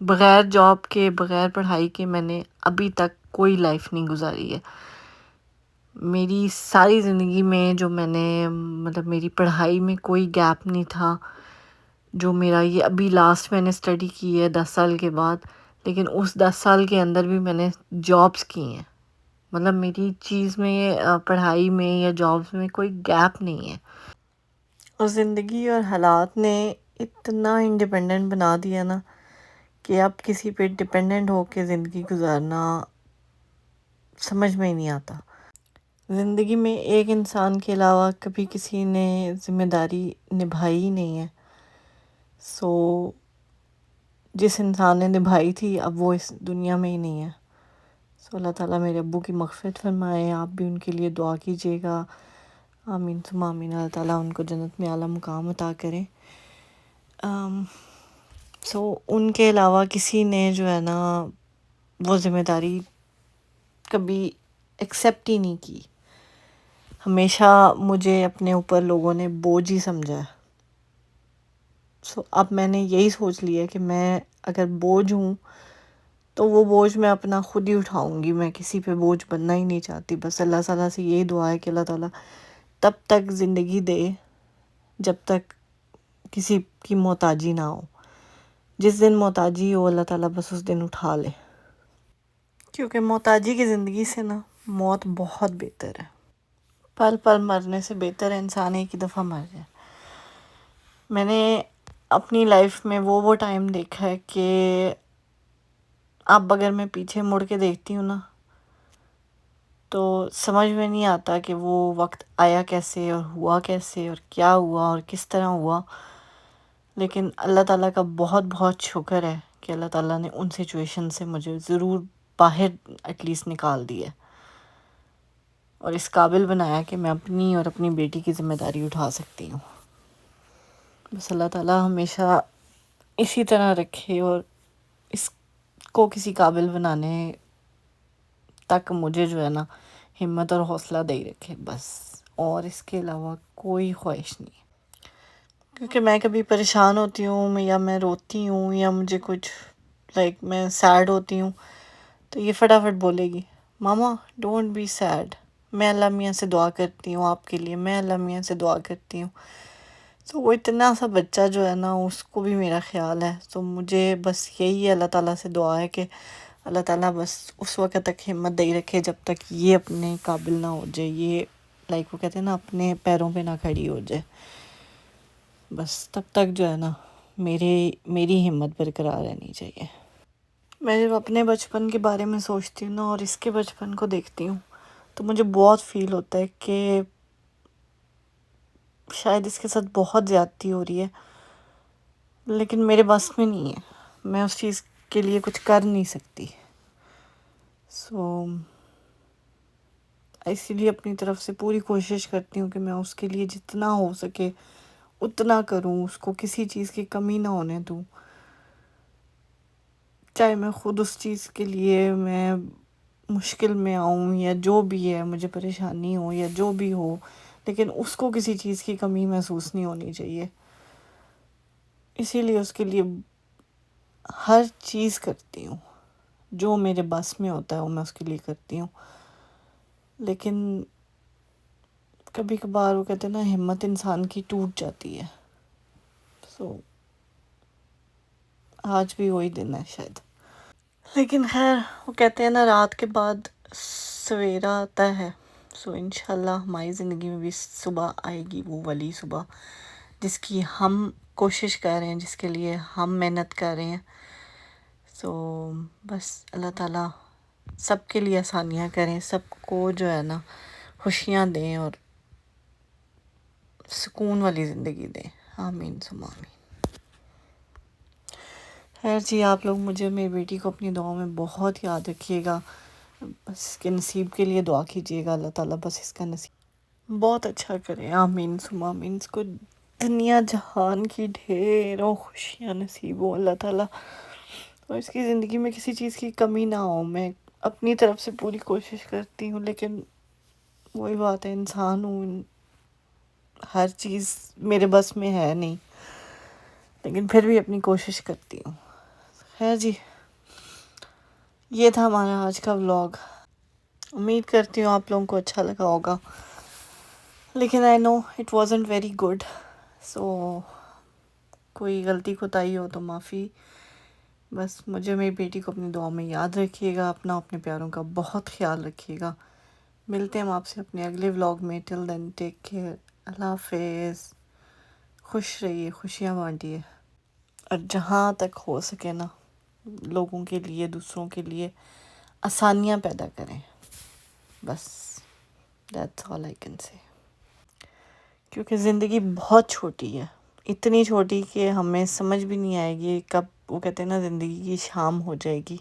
بغیر جاب کے، بغیر پڑھائی کے میں نے ابھی تک کوئی لائف نہیں گزاری ہے. میری ساری زندگی میں جو میں نے مطلب میری پڑھائی میں کوئی گیپ نہیں تھا. جو میرا یہ ابھی لاسٹ میں نے اسٹڈی کی ہے 10 سال کے بعد، لیکن اس 10 سال کے اندر بھی میں نے جابس کی ہیں. مطلب میری چیز میں پڑھائی میں یا جابس میں کوئی گیپ نہیں ہے. اور زندگی اور حالات نے اتنا انڈیپینڈنٹ بنا دیا نا کہ اب کسی پہ ڈپینڈنٹ ہو کے زندگی گزارنا سمجھ میں ہی نہیں آتا. زندگی میں ایک انسان کے علاوہ کبھی کسی نے ذمہ داری نبھائی ہی نہیں ہے. سو جس انسان نے نبھائی تھی اب وہ اس دنیا میں ہی نہیں ہے. سو اللہ تعالیٰ میرے ابو کی مغفرت فرمائے. آپ بھی ان کے لیے دعا کیجیے گا. آمین ثم آمین. اللہ تعالیٰ ان کو جنت میں اعلیٰ مقام عطا کرے. سو ان کے علاوہ کسی نے جو ہے نا وہ ذمہ داری کبھی ایکسیپٹ ہی نہیں کی. ہمیشہ مجھے اپنے اوپر لوگوں نے بوجھ ہی سمجھا ہے. سو اب میں نے یہی سوچ لیا کہ میں اگر بوجھ ہوں تو وہ بوجھ میں اپنا خود ہی اٹھاؤں گی. میں کسی پہ بوجھ بننا ہی نہیں چاہتی. بس اللہ تعالیٰ سے یہی دعا ہے کہ اللہ تعالیٰ تب تک زندگی دے جب تک کسی کی محتاجی نہ ہو. جس دن محتاجی ہو اللہ تعالیٰ بس اس دن اٹھا لے. کیونکہ محتاجی کی زندگی سے نا موت بہت بہتر ہے. پل پل مرنے سے بہتر ہے انسان ایک ہی دفعہ مر جائے. میں نے اپنی لائف میں وہ ٹائم دیکھا ہے کہ اب اگر میں پیچھے مڑ کے دیکھتی ہوں نا تو سمجھ میں نہیں آتا کہ وہ وقت آیا کیسے اور ہوا کیسے اور کیا ہوا اور کس طرح ہوا. لیکن اللہ تعالیٰ کا بہت بہت شکر ہے کہ اللہ تعالیٰ نے ان سچویشن سے مجھے ضرور باہر ایٹ لیسٹ نکال دیا اور اس قابل بنایا کہ میں اپنی اور اپنی بیٹی کی ذمہ داری اٹھا سکتی ہوں. بس اللہ تعالیٰ ہمیشہ اسی طرح رکھے اور اس کو کسی قابل بنانے تک مجھے جو ہے نا ہمت اور حوصلہ دے ہی رکھے بس. اور اس کے علاوہ کوئی خواہش نہیں. کیونکہ میں کبھی پریشان ہوتی ہوں یا میں روتی ہوں یا مجھے کچھ میں سیڈ ہوتی ہوں تو یہ فٹافٹ بولے گی ماما ڈونٹ بی سیڈ. میں اللہ میاں سے دعا کرتی ہوں آپ کے لیے. میں اللہ میاں سے دعا کرتی ہوں. تو وہ اتنا سا بچہ جو ہے نا اس کو بھی میرا خیال ہے. تو مجھے بس یہی اللہ تعالیٰ سے دعا ہے کہ اللہ تعالیٰ بس اس وقت تک ہمت دے رکھے جب تک یہ اپنے قابل نہ ہو جائے. یہ وہ کہتے ہیں نا اپنے پیروں پہ نہ کھڑی ہو جائے. بس تب تک جو ہے نا میری ہمت برقرار رہنی چاہیے. میں جب اپنے بچپن کے بارے میں سوچتی ہوں نا اور اس کے بچپن کو دیکھتی ہوں تو مجھے بہت فیل ہوتا ہے کہ شاید اس کے ساتھ بہت زیادتی ہو رہی ہے لیکن میرے بس میں نہیں ہے. میں اس چیز کے لیے کچھ کر نہیں سکتی. سو اسی لیے اپنی طرف سے پوری کوشش کرتی ہوں کہ میں اس کے لیے جتنا ہو سکے اتنا کروں. اس کو کسی چیز کی کمی نہ ہونے دوں. چاہے میں خود اس چیز کے لیے میں مشکل میں آؤں یا جو بھی ہے مجھے پریشانی ہو یا جو بھی ہو لیکن اس کو کسی چیز کی کمی محسوس نہیں ہونی چاہیے. اسی لیے اس کے لیے ہر چیز کرتی ہوں. جو میرے بس میں ہوتا ہے وہ میں اس کے لیے کرتی ہوں. لیکن کبھی کبھار وہ کہتے ہیں نا ہمت انسان کی ٹوٹ جاتی ہے. سو آج بھی وہی دن ہے شاید. لیکن خیر وہ کہتے ہیں نا رات کے بعد سویرا آتا ہے. سو انشاءاللہ ہماری زندگی میں بھی صبح آئے گی، وہ والی صبح جس کی ہم کوشش کر رہے ہیں، جس کے لیے ہم محنت کر رہے ہیں. سو بس اللہ تعالیٰ سب کے لیے آسانیاں کریں، سب کو جو ہے نا خوشیاں دیں اور سکون والی زندگی دیں. آمین ثم آمین. خیر جی آپ لوگ مجھے میری بیٹی کو اپنی دعاؤں میں بہت یاد رکھیے گا. بس اس کے نصیب کے لیے دعا کیجیے گا. اللہ تعالیٰ بس اس کا نصیب بہت اچھا کرے. آمین ثم آمین. اس کو دنیا جہان کی ڈھیروں خوشیاں نصیب ہو اللہ تعالیٰ اور اس کی زندگی میں کسی چیز کی کمی نہ ہو. میں اپنی طرف سے پوری کوشش کرتی ہوں لیکن وہی بات ہے انسان ہوں، ہر چیز میرے بس میں ہے نہیں لیکن پھر بھی اپنی کوشش کرتی ہوں. خیر جی، یہ تھا ہمارا آج کا ولاگ. امید کرتی ہوں آپ لوگوں کو اچھا لگا ہوگا، لیکن آئی نو اٹ وازنٹ ویری گڈ. سو کوئی غلطی کوتاہی ہو تو معافی. بس مجھے میری بیٹی کو اپنی دعا میں یاد رکھیے گا، اپنے پیاروں کا بہت خیال رکھیے گا. ملتے ہیں ہم آپ سے اپنے اگلے ولاگ میں. ٹل دین ٹیک کیئر. اللہ حافظ. خوش رہیے، خوشیاں بانٹیے، اور جہاں تک ہو سکے نا لوگوں کے لیے، دوسروں کے لیے آسانیاں پیدا کریں. بس that's all I can say. کیونکہ زندگی بہت چھوٹی ہے، اتنی چھوٹی کہ ہمیں سمجھ بھی نہیں آئے گی کب، وہ کہتے ہیں نا زندگی کی شام ہو جائے گی.